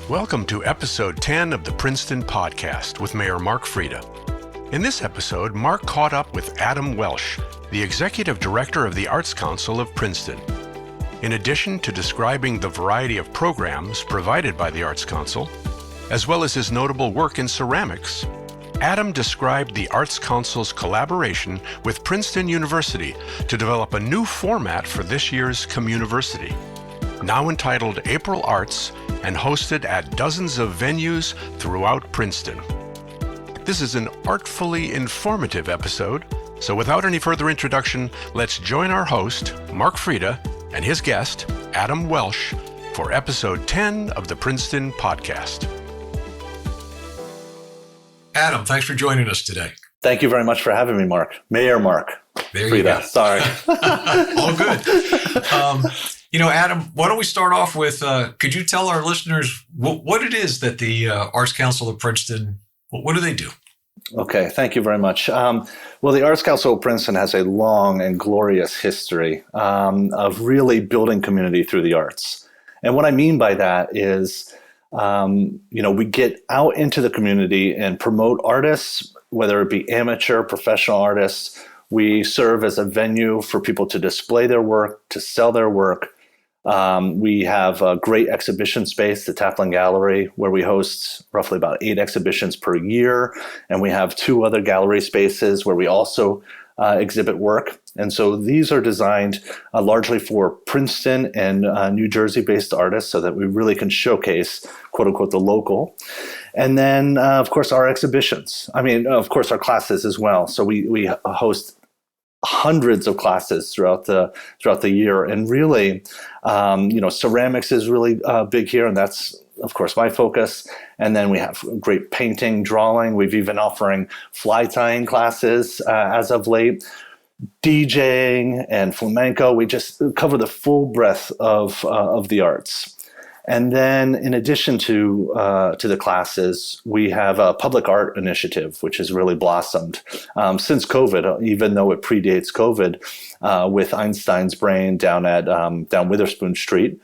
Welcome to episode 10 of the Princeton Podcast with Mayor Mark Freda. In this episode, Mark caught up with Adam Welch, the Executive Director of the Arts Council of Princeton. In addition to describing the variety of programs provided by the Arts Council, as well as his notable work in ceramics, Adam described the Arts Council's collaboration with Princeton University to develop a new format for this year's Communiversity, now entitled April Arts and hosted at dozens of venues throughout Princeton. This is an artfully informative episode, so without any further introduction, let's join our host, Mark Freda, and his guest, Adam Welch, for episode 10 of the Princeton Podcast. Adam, thanks for joining us today. Thank you very much for having me, Mark. Mayor Mark Freda. Sorry. All good. Adam, why don't we start off with, could you tell our listeners what it is that the Arts Council of Princeton, what do they do? Okay, thank you very much. Well, the Arts Council of Princeton has a long and glorious history of really building community through the arts. And what I mean by that is, we get out into the community and promote artists, whether it be amateur, professional artists. We serve as a venue for people to display their work, to sell their work. We have a great exhibition space, the Taplin Gallery, where we host roughly about 8 exhibitions per year. And we have 2 other gallery spaces where we also exhibit work. And so these are designed largely for Princeton and New Jersey-based artists so that we really can showcase, quote unquote, the local. And then, of course, our exhibitions. Of course, our classes as well. So we host hundreds of classes throughout the year. And really, ceramics is really big here. And that's, of course, my focus. And then we have great painting, drawing. We've even offering fly tying classes as of late. DJing and flamenco. We just cover the full breadth of the arts. And then in addition to the classes, we have a public art initiative, which has really blossomed since COVID, even though it predates COVID, with Einstein's Brain down Witherspoon Street,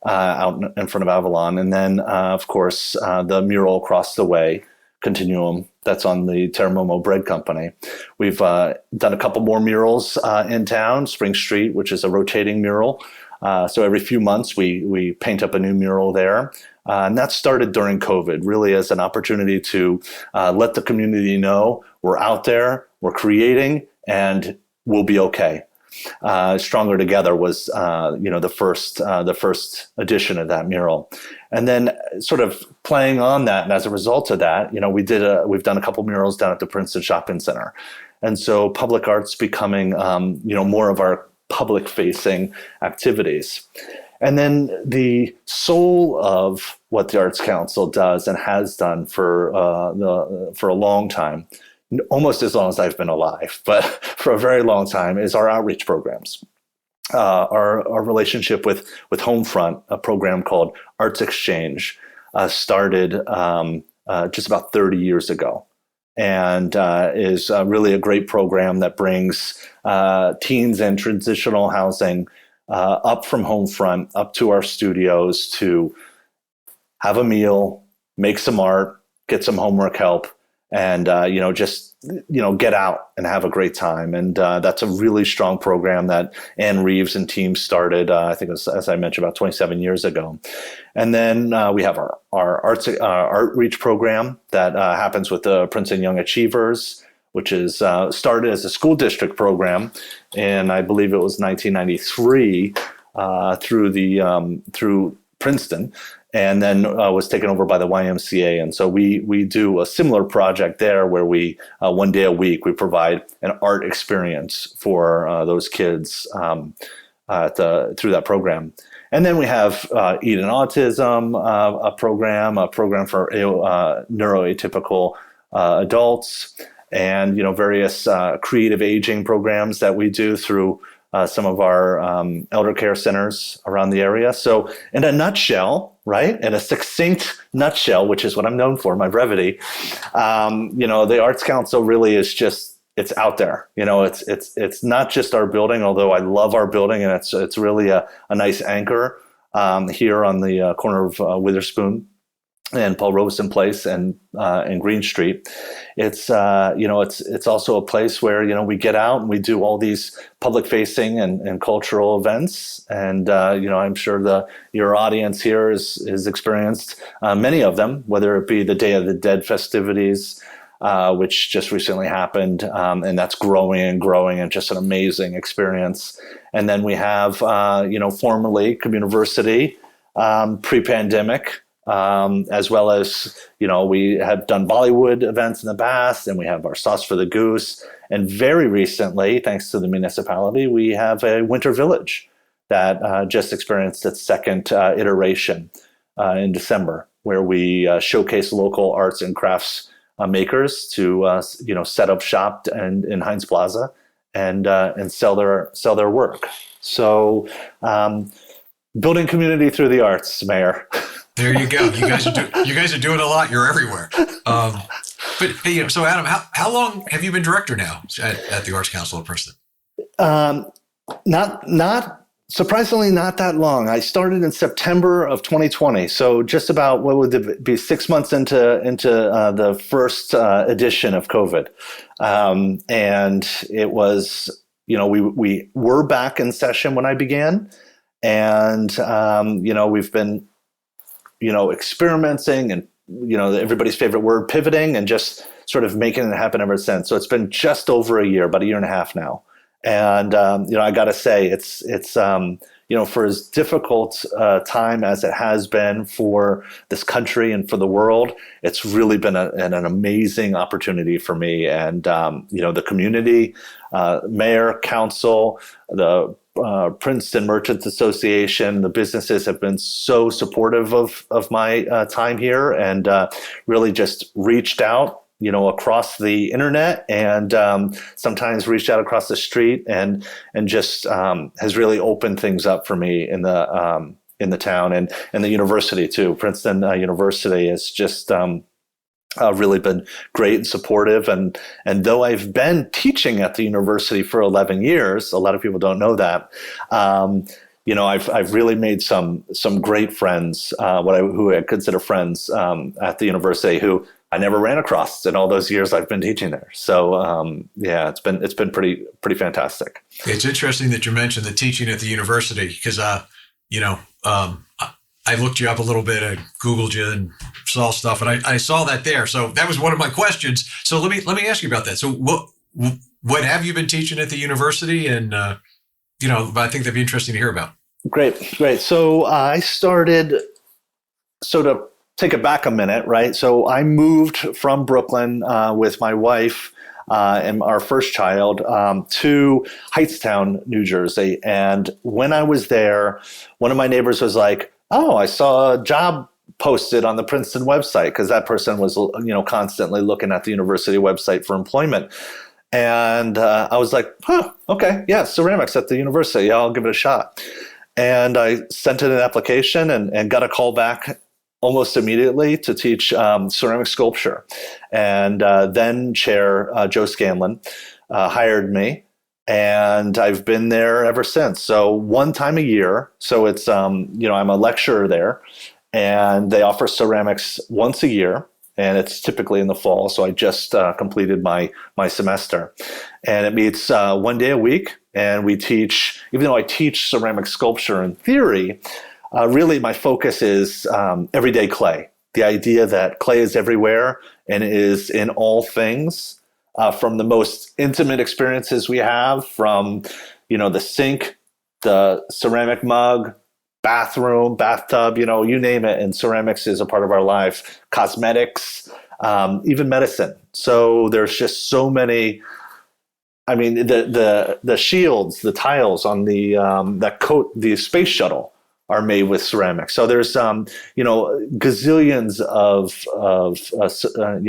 out in front of Avalon. And then, of course, the mural across the way, Continuum, that's on the Terramomo Bread Company. We've done a couple more murals in town, Spring Street, which is a rotating mural. So every few months, we paint up a new mural there. And that started during COVID, really as an opportunity to let the community know we're out there, we're creating, and we'll be okay. Stronger Together was, the first edition of that mural. And then sort of playing on that, and as a result of that, we've done a couple murals down at the Princeton Shopping Center. And so public art's becoming, more of our public-facing activities. And then the soul of what the Arts Council does and has done for a long time, almost as long as I've been alive, but for a very long time, is our outreach programs. Our relationship with Homefront, a program called Arts Exchange, started just about 30 years ago. And is really a great program that brings teens in transitional housing up from Homefront, up to our studios to have a meal, make some art, get some homework help, and get out and have a great time. And that's a really strong program that Ann Reeves and team started, I think it was, as I mentioned, about 27 years ago. And then we have our Artreach program that happens with the Princeton Young Achievers, which is started as a school district program, and I believe it was 1993 through Princeton, and then was taken over by the YMCA. And so we do a similar project there where we, 1 day a week, we provide an art experience for those kids through that program. And then we have Eden Autism, a program for neuroatypical adults, and various creative aging programs that we do through some of our elder care centers around the area. So in a nutshell, right, in a succinct nutshell, which is what I'm known for, my brevity, the Arts Council really is just, it's out there. It's not just our building, although I love our building, and it's really a nice anchor here on the corner of Witherspoon and Paul Robeson Place and Green Street. It's it's also a place where we get out and we do all these public facing and cultural events. And I'm sure your audience here is experienced many of them, whether it be the Day of the Dead festivities, which just recently happened, and that's growing and just an amazing experience. And then we have formerly Communiversity, pre-pandemic. As well as, we have done Bollywood events in the past, and we have our Sauce for the Goose. And very recently, thanks to the municipality, we have a Winter Village that just experienced its second iteration in December, where we showcase local arts and crafts makers to, set up shop in Heinz Plaza and sell their work. So building community through the arts, Mayor. There you go. You guys are doing a lot. You're everywhere. But hey, so Adam, how long have you been director now at the Arts Council of Princeton? Not surprisingly, not that long. I started in September of 2020, so just about what would it be 6 months into the first edition of COVID, and it was we were back in session when I began, and we've been experimenting and, everybody's favorite word, pivoting, and just sort of making it happen ever since. So it's been just over a year, about a year and a half now. And, I got to say, it's for as difficult time as it has been for this country and for the world, it's really been an amazing opportunity for me. And, the community, mayor, council, the Princeton Merchants Association, the businesses have been so supportive of my time here, and really just reached out, across the internet, and sometimes reached out across the street, and just has really opened things up for me in the town and the university too. Princeton University has just really been great and supportive. And though I've been teaching at the university for 11 years, a lot of people don't know that. I've really made some great friends, who I consider friends at the university, who I never ran across in all those years I've been teaching there. So it's been pretty fantastic. It's interesting that you mentioned the teaching at the university, because I looked you up a little bit, I Googled you and saw stuff, and I saw that there. So that was one of my questions. So let me ask you about that. So what have you been teaching at the university? And, I think that'd be interesting to hear about. Great. So I started, so to take it back a minute, right? So I moved from Brooklyn with my wife and our first child to Hightstown, New Jersey. And when I was there, one of my neighbors was like, "Oh, I saw a job posted on the Princeton website," because that person was, constantly looking at the university website for employment. And I was like, okay, yeah, ceramics at the university. Yeah, I'll give it a shot. And I sent in an application and got a call back almost immediately to teach ceramic sculpture. And then Chair Joe Scanlon hired me. And I've been there ever since. So one time a year. So it's, I'm a lecturer there, and they offer ceramics once a year, and it's typically in the fall. So I just completed my semester, and it meets 1 day a week. And we teach, even though I teach ceramic sculpture in theory, really my focus is everyday clay. The idea that clay is everywhere and is in all things. From the most intimate experiences we have, from, the sink, the ceramic mug, bathroom, bathtub, you name it. And ceramics is a part of our life. Cosmetics, even medicine. So there's just so many. I mean, the shields, the tiles on the that coat the space shuttle are made with ceramics. So there's gazillions of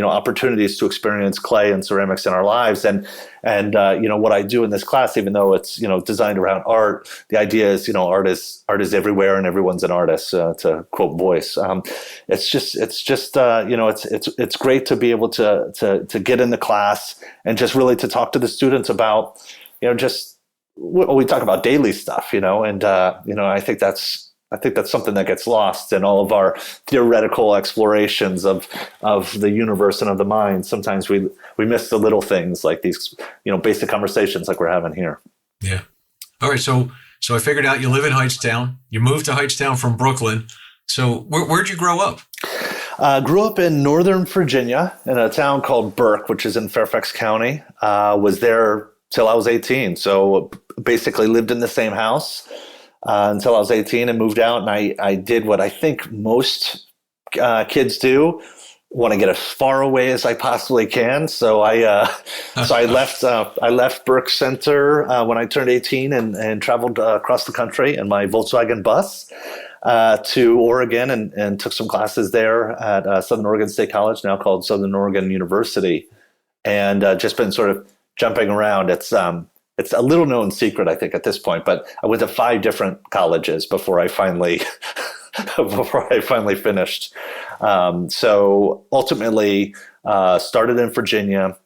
opportunities to experience clay and ceramics in our lives. And what I do in this class, even though it's designed around art, the idea is art is everywhere and everyone's an artist, to quote Boyce. It's great to be able to get in the class and just really to talk to the students about we talk about daily stuff, and I think that's I think that's something that gets lost in all of our theoretical explorations of the universe and of the mind. Sometimes we miss the little things like these, basic conversations like we're having here. Yeah. All right. So I figured out you live in Hightstown. You moved to Hightstown from Brooklyn. So where'd you grow up? Grew up in Northern Virginia in a town called Burke, which is in Fairfax County. Was there till I was 18. So basically lived in the same house until I was 18 and moved out. And I did what I think most kids do, want to get as far away as I possibly can. So I left Burke Center when I turned 18 and traveled across the country in my Volkswagen bus to Oregon and took some classes there at Southern Oregon State College, now called Southern Oregon University, and just been sort of jumping around. It's a little known secret, I think, at this point, but I went to 5 different colleges before I finally finished. So ultimately, started in Virginia,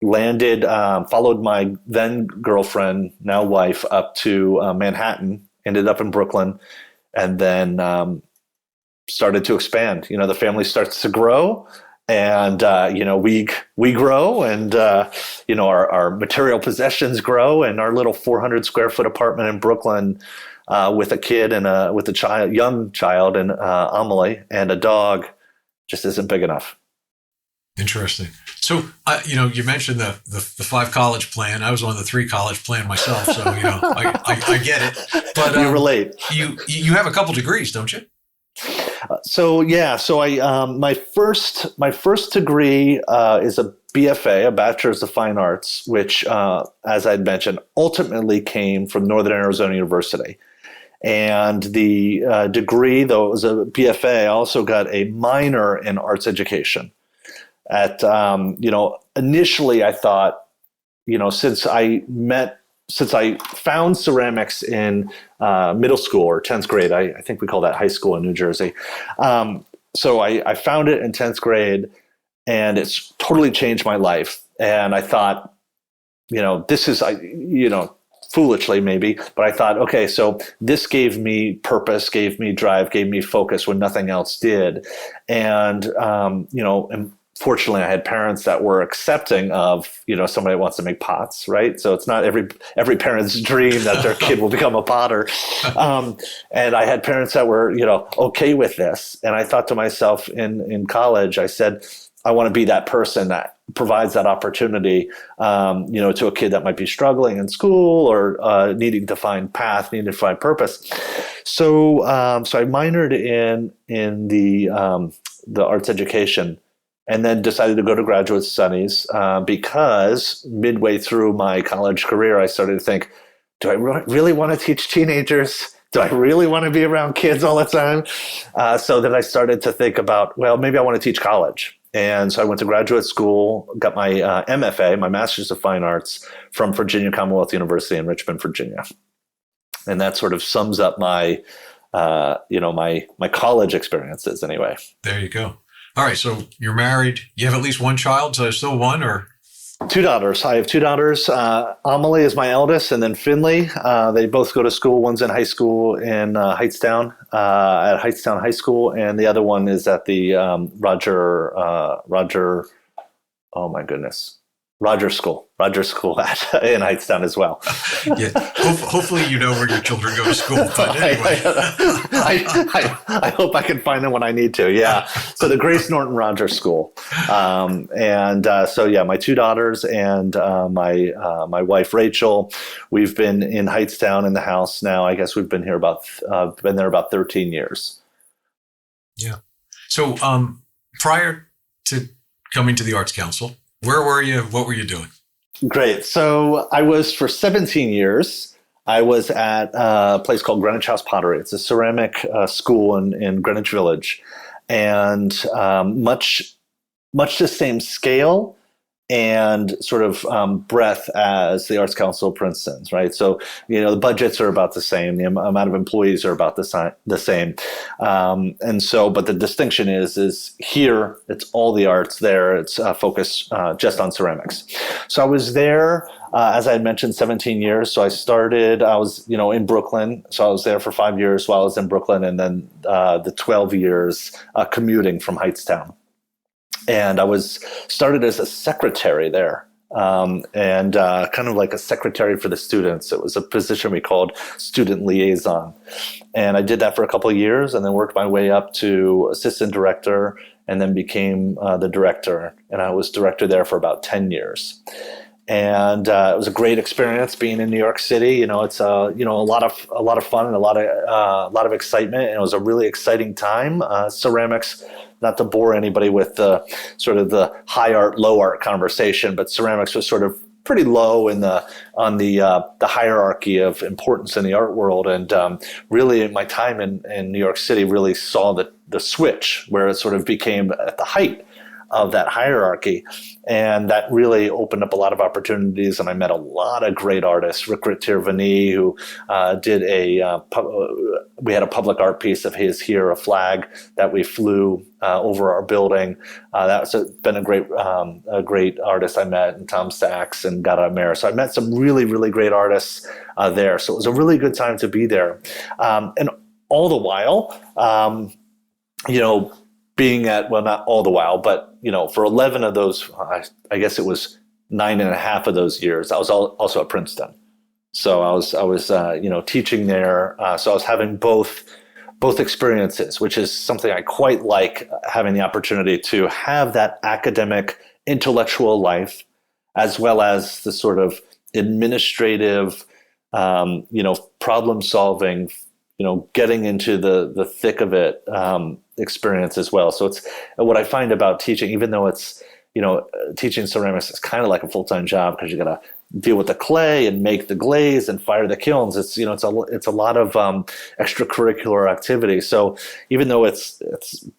landed, followed my then girlfriend, now wife, up to Manhattan, ended up in Brooklyn, and then started to expand. The family starts to grow. And, we grow, and, our material possessions grow, and our little 400 square foot apartment in Brooklyn with a kid and with a young child and Amelie and a dog just isn't big enough. Interesting. So, you mentioned the 5 college plan. I was on the 3 college plan myself. So, I get it. But you relate. You have a couple degrees, don't you? So I my first degree is a BFA, a Bachelor's of Fine Arts, which, as I'd mentioned, ultimately came from Northern Arizona University. And the degree, though it was a BFA, I also got a minor in arts education. Initially I thought, since I found ceramics in middle school or 10th grade, I think we call that high school in New Jersey. So I found it in 10th grade, and it's totally changed my life. And I thought, this is, foolishly maybe, but I thought, okay, so this gave me purpose, gave me drive, gave me focus when nothing else did. And, and fortunately, I had parents that were accepting of, somebody that wants to make pots, right? So it's not every parent's dream that their kid will become a potter. And I had parents that were, okay with this. And I thought to myself in college, I said, I want to be that person that provides that opportunity, to a kid that might be struggling in school or needing to find path, needing to find purpose. So I minored in the arts education, and then decided to go to graduate studies because midway through my college career, I started to think, do I really want to teach teenagers? Do I really want to be around kids all the time? So then I started to think about, well, maybe I want to teach college. And so I went to graduate school, got my MFA, my Master's of Fine Arts, from Virginia Commonwealth University in Richmond, Virginia. And that sort of sums up my college experiences anyway. There you go. All right. So you're married. You have at least one child. So still one, or? 2 daughters. I have 2 daughters. Amelie is my eldest, and then Finley. They both go to school. One's in high school in Hightstown, at Hightstown High School, and the other one is at the Roger. Oh my goodness. Roger School in Hightstown as well. Yeah, hopefully you know where your children go to school. But anyway, I hope I can find them when I need to. Yeah. So the Grace Norton Rogers School, my 2 daughters and my wife Rachel. We've been in Hightstown in the house now. I guess we've been here been there about 13 years. Yeah. So prior to coming to the Arts Council, where were you? What were you doing? Great. So I was, for 17 years, I was at a place called Greenwich House Pottery. It's a ceramic school in Greenwich Village, and much the same scale and sort of breadth as the Arts Council of Princeton, right? So, the budgets are about the same, the amount of employees are about the same. But the distinction is here, it's all the arts. There, it's focused just on ceramics. So I was there, as I had mentioned, 17 years. So I was, in Brooklyn. So I was there for 5 years while I was in Brooklyn, and then the 12 years commuting from Heightstown. And I started as a secretary there, and kind of like a secretary for the students. It was a position we called student liaison. And I did that for a couple of years and then worked my way up to assistant director and then became the director. And I was director there for about 10 years. And it was a great experience being in New York City. It's a lot of fun and a lot of excitement. And it was a really exciting time. Ceramics, not to bore anybody with the sort of the high art, low art conversation, but ceramics was sort of pretty low on the hierarchy of importance in the art world. And really, my time in New York City really saw the switch where it sort of became at the height of that hierarchy. And that really opened up a lot of opportunities. And I met a lot of great artists. Rick Tirvani, who did we had a public art piece of his here, a flag that we flew over our building. That's been a great artist I met, and Tom Sachs and Gada Amer. So I met some really, really great artists there. So it was a really good time to be there. And all the while, being at, well, not all the while, but, for 11 of those, I guess it was 9.5 of those years, I was also at Princeton. So I was teaching there. So I was having both experiences, which is something I quite like, having the opportunity to have that academic, intellectual life, as well as the sort of administrative, problem solving, getting into the thick of it, experience as well. So it's what I find about teaching, even though it's, teaching ceramics is kind of like a full-time job because you got to deal with the clay and make the glaze and fire the kilns. It's, it's a lot of extracurricular activity. So even though it's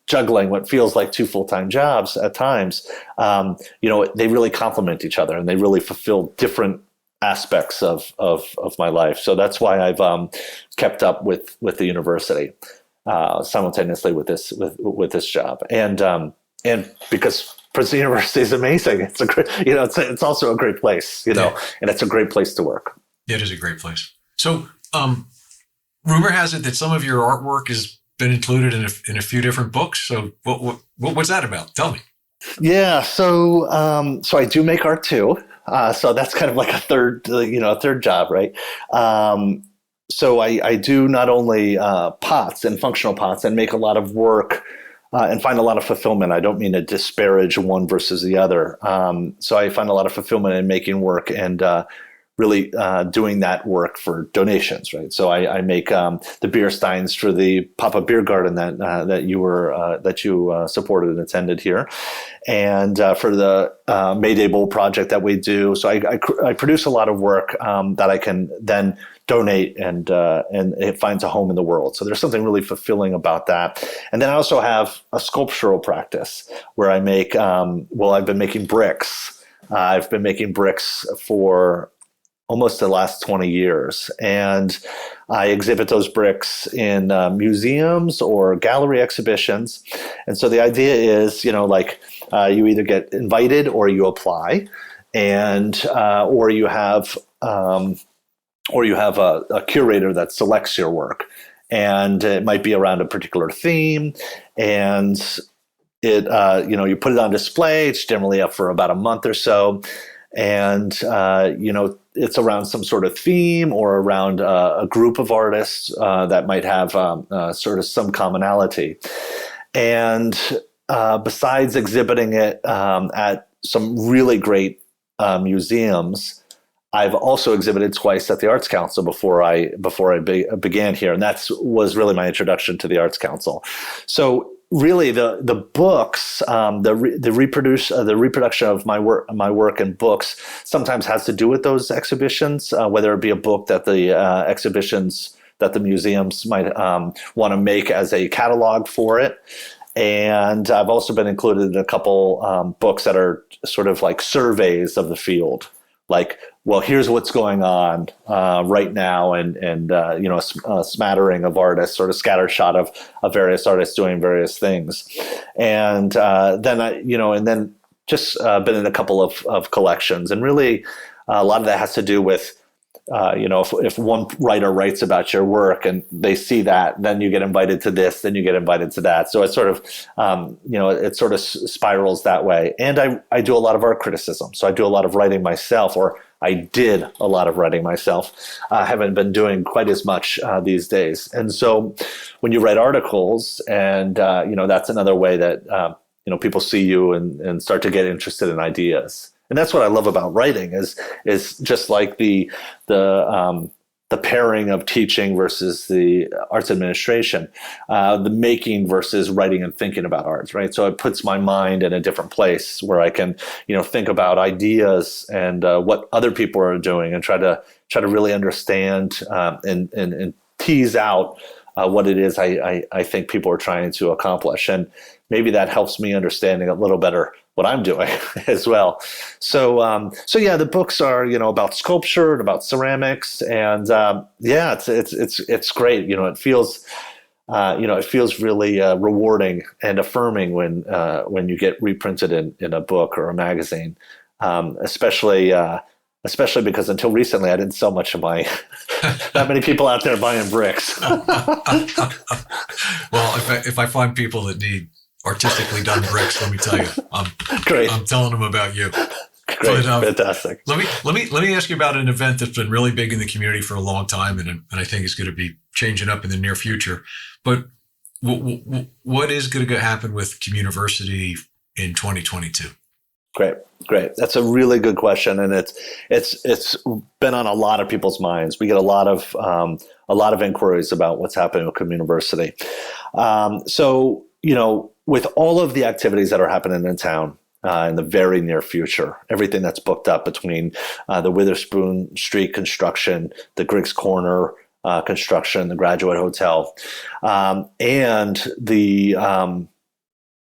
juggling what feels like two full-time jobs at times, they really complement each other and they really fulfill different aspects of my life. So that's why I've kept up with the university simultaneously with this job, and because Princeton University is amazing. It's a great, it's also a great place, and it's a great place to work. It is a great place. So, rumor has it that some of your artwork has been included in a few different books. So, what's that about? Tell me. Yeah. So I do make art too. So that's kind of like a third job, right? So I do not only pots and functional pots and make a lot of work and find a lot of fulfillment. I don't mean to disparage one versus the other. So I find a lot of fulfillment in making work and really doing that work for donations, right? So I make the beer steins for the pop-up beer garden that you supported and attended here, and for the May Day Bowl project that we do. So I produce a lot of work that I can then donate, and it finds a home in the world. So there's something really fulfilling about that. And then I also have a sculptural practice where I make. I've been making bricks. I've been making bricks for almost the last 20 years. And I exhibit those bricks in museums or gallery exhibitions. And so the idea is, you either get invited or you apply, and or you have a curator that selects your work. And it might be around a particular theme, and it you put it on display. It's generally up for about a month or so. And, it's around some sort of theme or around a group of artists that might have sort of some commonality. And besides exhibiting it at some really great museums, I've also exhibited twice at the Arts Council before I began here. And that was really my introduction to the Arts Council. So really, the books, the reproduction of my work in books sometimes has to do with those exhibitions, whether it be a book that the exhibitions that the museums might want to make as a catalog for it. And I've also been included in a couple books that are sort of like surveys of the field. Like, well, here's what's going on right now, and a smattering of artists, sort of scattershot of various artists doing various things, and then just been in a couple of collections, and really a lot of that has to do with if one writer writes about your work and they see that, then you get invited to this, then you get invited to that. So it sort of, it sort of spirals that way. And I do a lot of art criticism. So I do a lot of writing myself, or I did a lot of writing myself. I haven't been doing quite as much these days. And so when you write articles, and, that's another way that, people see you and start to get interested in ideas. And that's what I love about writing is just like the pairing of teaching versus the arts administration, the making versus writing and thinking about arts, right? So it puts my mind in a different place where I can, think about ideas and what other people are doing, and try to really understand and tease out what it is I think people are trying to accomplish. And maybe that helps me understanding a little better what I'm doing as well. So yeah, the books are, about sculpture and about ceramics, and it's great. It feels, it feels really rewarding and affirming when you get reprinted in a book or a magazine, especially because until recently I didn't sell much of my. Not many people out there buying bricks. Well, if I find people that need artistically done bricks, let me tell you, Great. I'm telling them about you. Great, fantastic. Let me ask you about an event that's been really big in the community for a long time, and I think is going to be changing up in the near future. But what is going to happen with Communiversity in 2022? Great. That's a really good question, and it's been on a lot of people's minds. We get a lot of inquiries about what's happening with Communiversity. With all of the activities that are happening in town in the very near future, everything that's booked up between the Witherspoon Street construction, the Griggs Corner construction, the Graduate Hotel, and the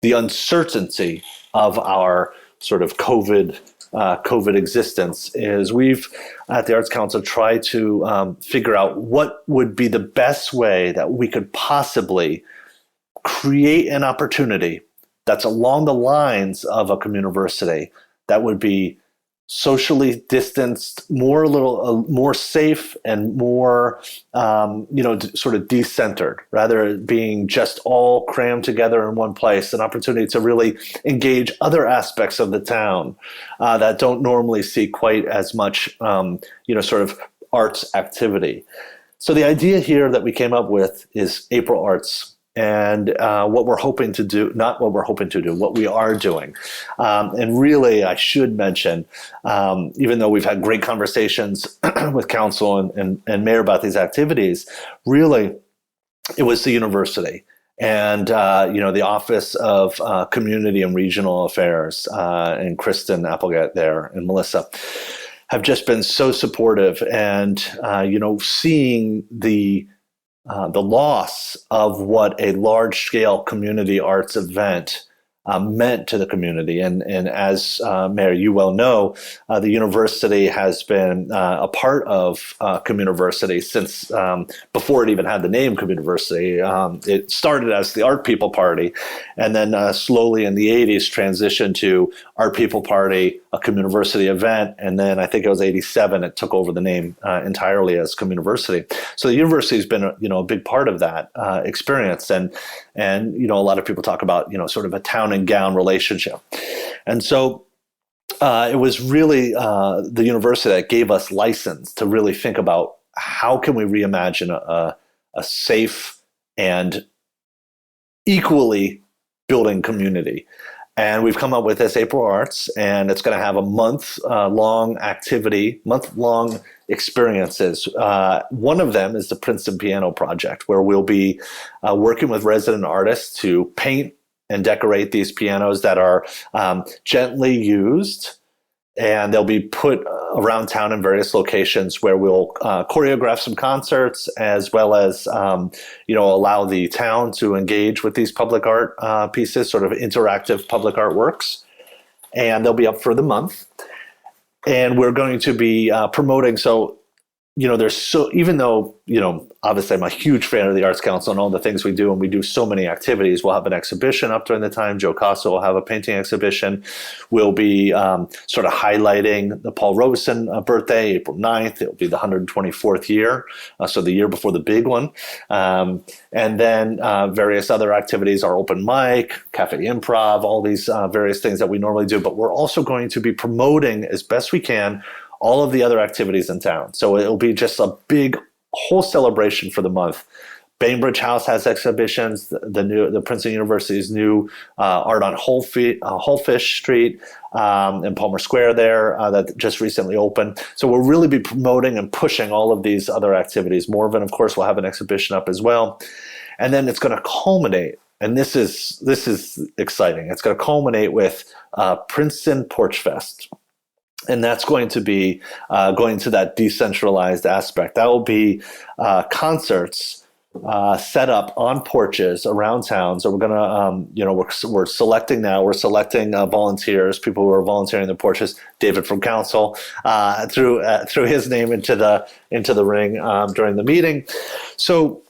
uncertainty of our sort of COVID existence, is we've at the Arts Council tried to figure out what would be the best way that we could possibly create an opportunity that's along the lines of a Communiversity that would be socially distanced, more safe, and more sort of decentered, rather than being just all crammed together in one place. An opportunity to really engage other aspects of the town that don't normally see quite as much sort of arts activity. So the idea here that we came up with is April Arts. And what we are doing. And really, I should mention, even though we've had great conversations with council and mayor about these activities, really, it was the university and, the Office of Community and Regional Affairs and Kristen Applegate there and Melissa have just been so supportive, and, seeing the loss of what a large-scale community arts event meant to the community. And as Mayor, you well know, the university has been a part of Communiversity since before it even had the name Communiversity. It started as the Art People Party, and then slowly in the 80s transitioned to Art People Party, a Communiversity event, and then I think it was 87, it took over the name entirely as Communiversity. So the university has been a big part of that experience, and a lot of people talk about sort of a town and gown relationship. And so it was really the university that gave us license to really think about how can we reimagine a safe and equally building community. And we've come up with this April Arts, and it's going to have a month-long activity, month-long experiences. One of them is the Princeton Piano Project, where we'll be working with resident artists to paint and decorate these pianos that are gently used and they'll be put around town in various locations where we'll choreograph some concerts, as well as allow the town to engage with these public art pieces, sort of interactive public art works. And they'll be up for the month. And we're going to be promoting. So, even though, obviously I'm a huge fan of the Arts Council and all the things we do, and we do so many activities. We'll have an exhibition up during the time. Joe Costa will have a painting exhibition. We'll be sort of highlighting the Paul Robeson birthday, April 9th. It'll be the 124th year, so the year before the big one. And then various other activities, our open mic, cafe improv, all these various things that we normally do. But we're also going to be promoting as best we can all of the other activities in town. So it'll be just a big whole celebration for the month. Bainbridge House has exhibitions. The Princeton University's new art on Hullfish Street and Palmer Square there that just recently opened. So we'll really be promoting and pushing all of these other activities. Morven, of course, will have an exhibition up as well. And then it's going to culminate, and this is exciting. It's going to culminate with Princeton Porch Fest. And that's going to be going to that decentralized aspect. That will be concerts set up on porches around town. So we're going to, we're selecting now. We're selecting volunteers, people who are volunteering the porches. David from Council threw his name into the ring during the meeting. So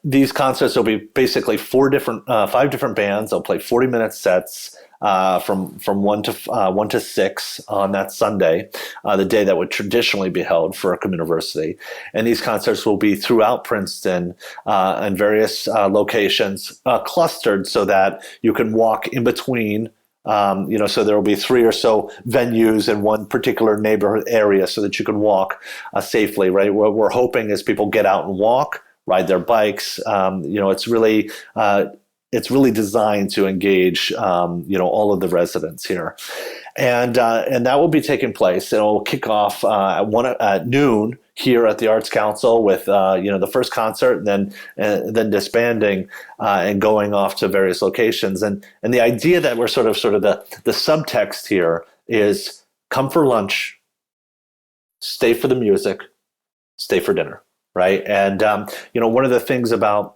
these concerts will be basically five different bands. They'll play 40-minute sets. From 1 to 6 on that Sunday, the day that would traditionally be held for a Communiversity. And these concerts will be throughout Princeton in various locations, clustered so that you can walk in between. So there will be 3 or so venues in one particular neighborhood area so that you can walk safely, right? What we're hoping is people get out and walk, ride their bikes. It's really designed to engage, all of the residents here, and that will be taking place. It'll kick off at noon here at the Arts Council with the first concert, and then disbanding and going off to various locations. And the idea that we're sort of the subtext here is come for lunch, stay for the music, stay for dinner, right? And one of the things about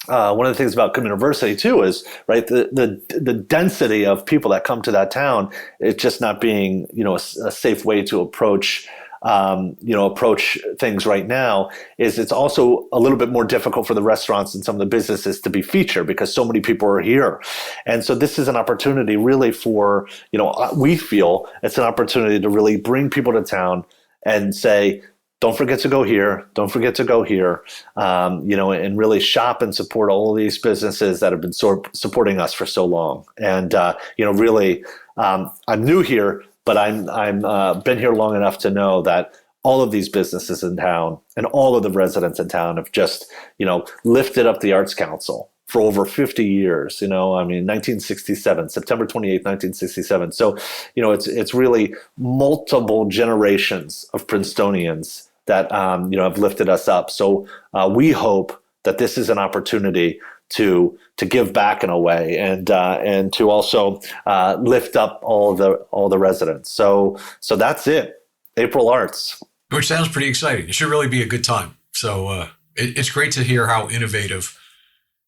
Communiversity too is, right, the density of people that come to that town, it's just not being, a safe way to approach things right now. It's also a little bit more difficult for the restaurants and some of the businesses to be featured because so many people are here. And so this is an opportunity really for, we feel it's an opportunity to really bring people to town and say, don't forget to go here. Don't forget to go here, and really shop and support all of these businesses that have been supporting us for so long. And, really, I'm new here, but I'm been here long enough to know that all of these businesses in town and all of the residents in town have just, lifted up the Arts Council for over 50 years, 1967, September 28th, 1967. So, it's really multiple generations of Princetonians that, have lifted us up. So we hope that this is an opportunity to give back in a way and to also lift up all the residents. So that's it. April Arts. Which sounds pretty exciting. It should really be a good time. So it's great to hear how innovative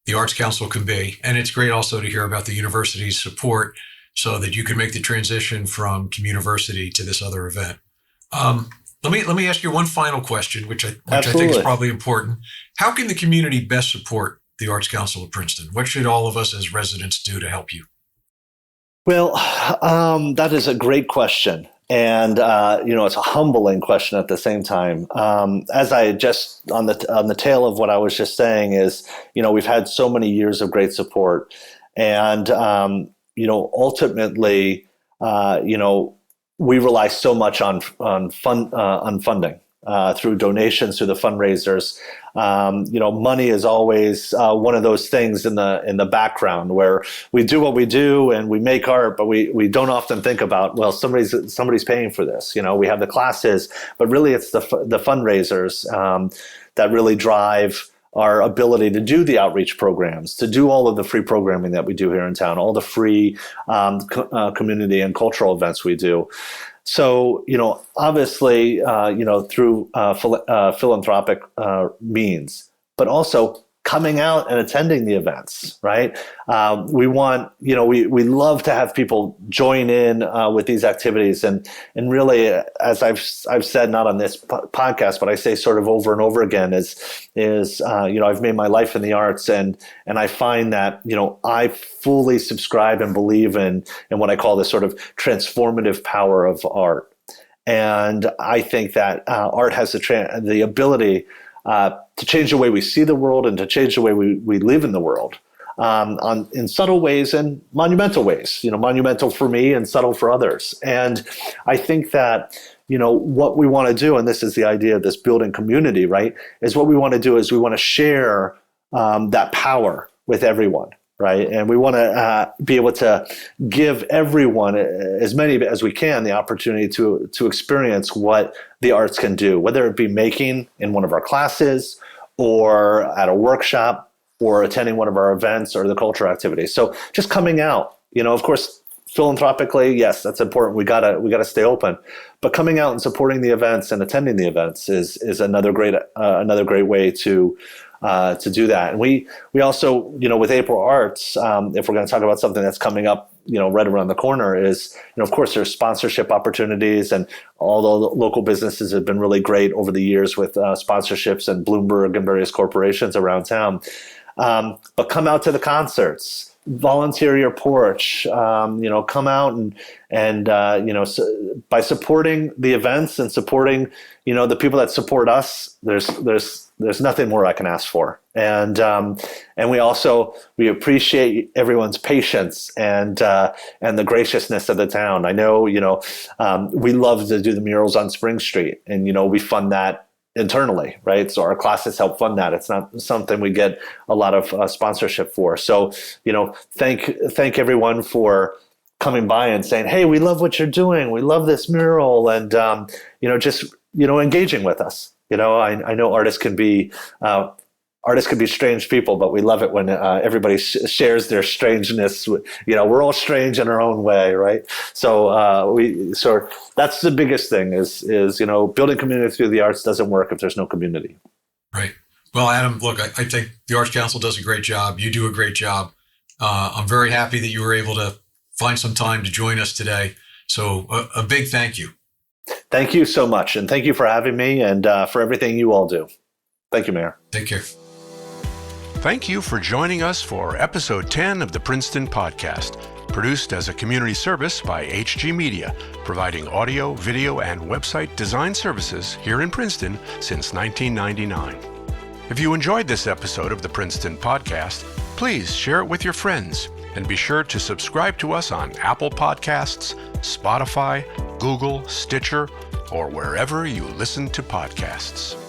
the Arts Council can be. And it's great also to hear about the university's support so that you can make the transition from Communiversity to this other event. Let me ask you one final question, which I think is probably important. How can the community best support the Arts Council of Princeton? What should all of us as residents do to help you? Well, that is a great question. And, it's a humbling question at the same time. As I just on the tail of what I was just saying is, we've had so many years of great support, and, ultimately, we rely so much on funding through donations, through the fundraisers. Money is always one of those things in the background where we do what we do and we make art, but we don't often think about, well, somebody's paying for this. We have the classes, but really it's the fundraisers that really drive our ability to do the outreach programs, to do all of the free programming that we do here in town, all the free community and cultural events we do. So, obviously, through philanthropic means, but also coming out and attending the events, right? We want, we love to have people join in with these activities, and really, as I've said, not on this podcast, but I say sort of over and over again, is I've made my life in the arts, and I find that I fully subscribe and believe in what I call this sort of transformative power of art, and I think that art has the ability to change the way we see the world and to change the way we live in the world, in subtle ways and monumental ways. Monumental for me and subtle for others. And I think that what we want to do, and this is the idea of this building community, right? Is what we want to do is we want to share that power with everyone. Right. And we want to be able to give everyone, as many as we can, the opportunity to experience what the arts can do, whether it be making in one of our classes or at a workshop or attending one of our events or the cultural activities. So just coming out, of course, philanthropically, yes, that's important. We gotta stay open, but coming out and supporting the events and attending the events is another great way to do that. And we also, with April Arts, if we're going to talk about something that's coming up, right around the corner, is, of course, there's sponsorship opportunities, and all the local businesses have been really great over the years with sponsorships and Bloomberg and various corporations around town. But come out to the concerts, volunteer your porch, come out and by supporting the events and supporting, the people that support us, there's nothing more I can ask for. And we appreciate everyone's patience and the graciousness of the town. I know, we love to do the murals on Spring Street, and, we fund that internally, right? So our classes help fund that. It's not something we get a lot of sponsorship for. So, thank everyone for coming by and saying, hey, we love what you're doing. We love this mural, and, just, engaging with us. I know artists can be strange people, but we love it when everybody shares their strangeness. We're all strange in our own way, right? So that's the biggest thing is building community through the arts doesn't work if there's no community. Right. Well, Adam, look, I think the Arts Council does a great job. You do a great job. I'm very happy that you were able to find some time to join us today. So a big thank you. Thank you so much. And thank you for having me and for everything you all do. Thank you, Mayor. Take care. Thank you for joining us for episode 10 of the Princeton Podcast, produced as a community service by HG Media, providing audio, video, and website design services here in Princeton since 1999. If you enjoyed this episode of the Princeton Podcast, please share it with your friends, and be sure to subscribe to us on Apple Podcasts, Spotify, Google, Stitcher, or wherever you listen to podcasts.